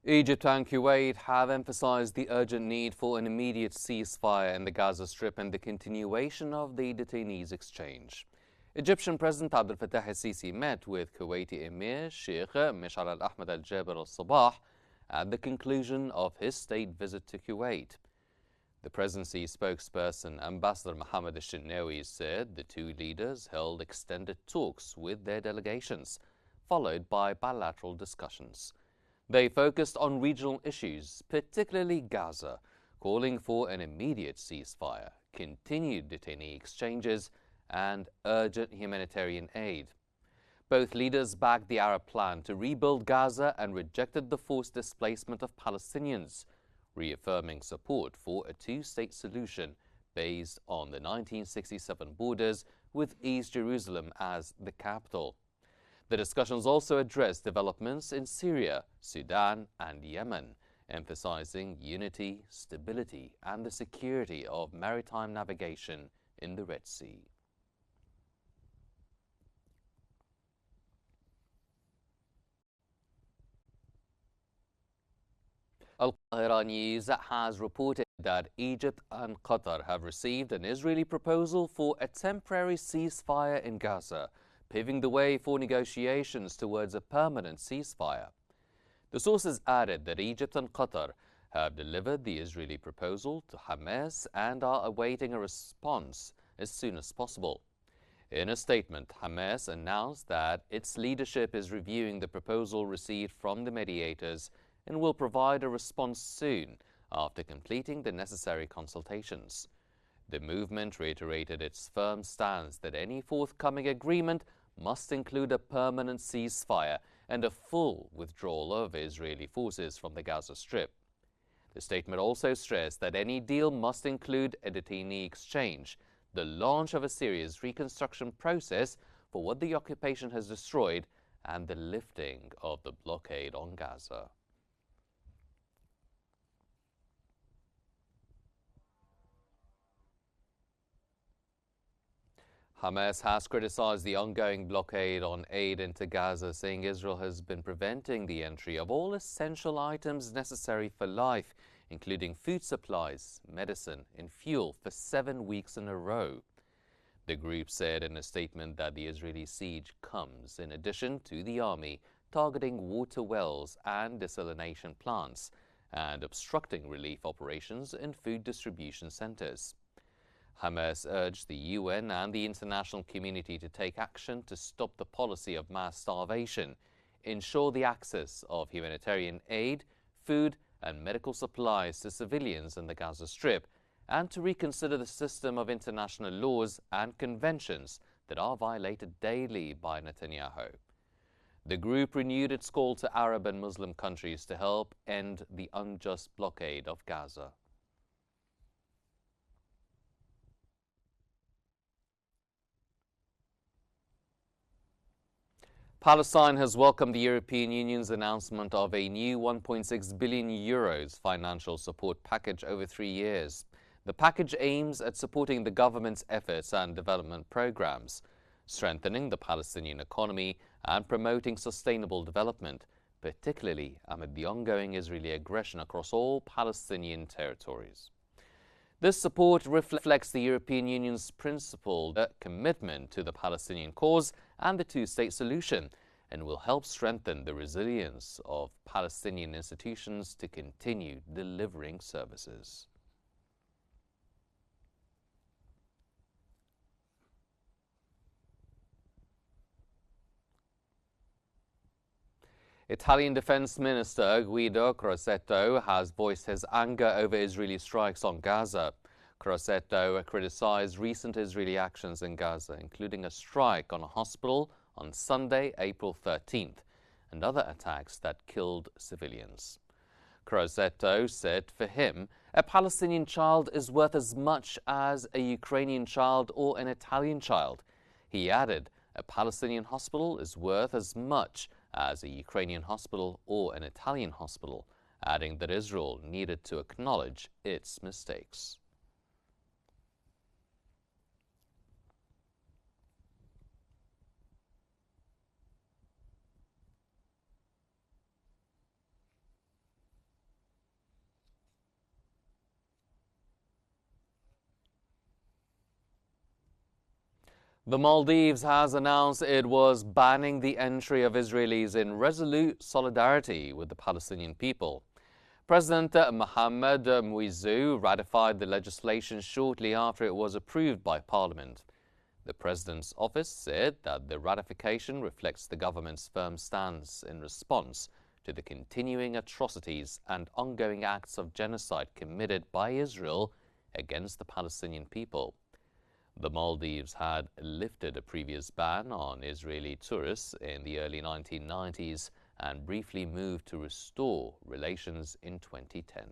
Egypt and Kuwait have emphasized the urgent need for an immediate ceasefire in the Gaza Strip and the continuation of the detainees exchange. Egyptian President Abdel Fattah el-Sisi met with Kuwaiti Emir Sheikh Mishal al-Ahmad al-Jaber al-Sabah at the conclusion of his state visit to Kuwait. The presidency spokesperson, Ambassador Mohammed al-Qnews, said the two leaders held extended talks with their delegations, followed by bilateral discussions. They focused on regional issues, particularly Gaza, calling for an immediate ceasefire, continued detainee exchanges, and urgent humanitarian aid. Both leaders backed the Arab plan to rebuild Gaza and rejected the forced displacement of Palestinians, reaffirming support for a two-state solution based on the 1967 borders with East Jerusalem as the capital. The discussions also addressed developments in Syria, Sudan, and Yemen, emphasizing unity, stability, and the security of maritime navigation in the Red Sea. Al-Qahira News has reported that Egypt and Qatar have received an Israeli proposal for a temporary ceasefire in Gaza, paving the way for negotiations towards a permanent ceasefire. The sources added that Egypt and Qatar have delivered the Israeli proposal to Hamas and are awaiting a response as soon as possible. In a statement, Hamas announced that its leadership is reviewing the proposal received from the mediators and will provide a response soon after completing the necessary consultations. The movement reiterated its firm stance that any forthcoming agreement must include a permanent ceasefire and a full withdrawal of Israeli forces from the Gaza Strip. The statement also stressed that any deal must include a detainee exchange, the launch of a serious reconstruction process for what the occupation has destroyed, and the lifting of the blockade on Gaza. Hamas has criticized the ongoing blockade on aid into Gaza, saying Israel has been preventing the entry of all essential items necessary for life, including food supplies, medicine, and fuel, for 7 weeks in a row. The group said in a statement that the Israeli siege comes in addition to the army targeting water wells and desalination plants and obstructing relief operations in food distribution centers. Hamas urged the UN and the international community to take action to stop the policy of mass starvation, ensure the access of humanitarian aid, food, and medical supplies to civilians in the Gaza Strip, and to reconsider the system of international laws and conventions that are violated daily by Netanyahu. The group renewed its call to Arab and Muslim countries to help end the unjust blockade of Gaza. Palestine has welcomed the European Union's announcement of a new €1.6 billion financial support package over 3 years. The package aims at supporting the government's efforts and development programs, strengthening the Palestinian economy and promoting sustainable development, particularly amid the ongoing Israeli aggression across all Palestinian territories. This support reflects the European Union's principled commitment to the Palestinian cause and the two-state solution, and will help strengthen the resilience of Palestinian institutions to continue delivering services. Italian Defense Minister Guido Crosetto has voiced his anger over Israeli strikes on Gaza. Crosetto criticized recent Israeli actions in Gaza, including a strike on a hospital on Sunday, April 13th, and other attacks that killed civilians. Crosetto said for him, a Palestinian child is worth as much as a Ukrainian child or an Italian child. He added, a Palestinian hospital is worth as much as a Ukrainian hospital or an Italian hospital, adding that Israel needed to acknowledge its mistakes. The Maldives has announced it was banning the entry of Israelis in resolute solidarity with the Palestinian people. President Mohammed Muizzu ratified the legislation shortly after it was approved by Parliament. The President's office said that the ratification reflects the government's firm stance in response to the continuing atrocities and ongoing acts of genocide committed by Israel against the Palestinian people. The Maldives had lifted a previous ban on Israeli tourists in the early 1990s and briefly moved to restore relations in 2010.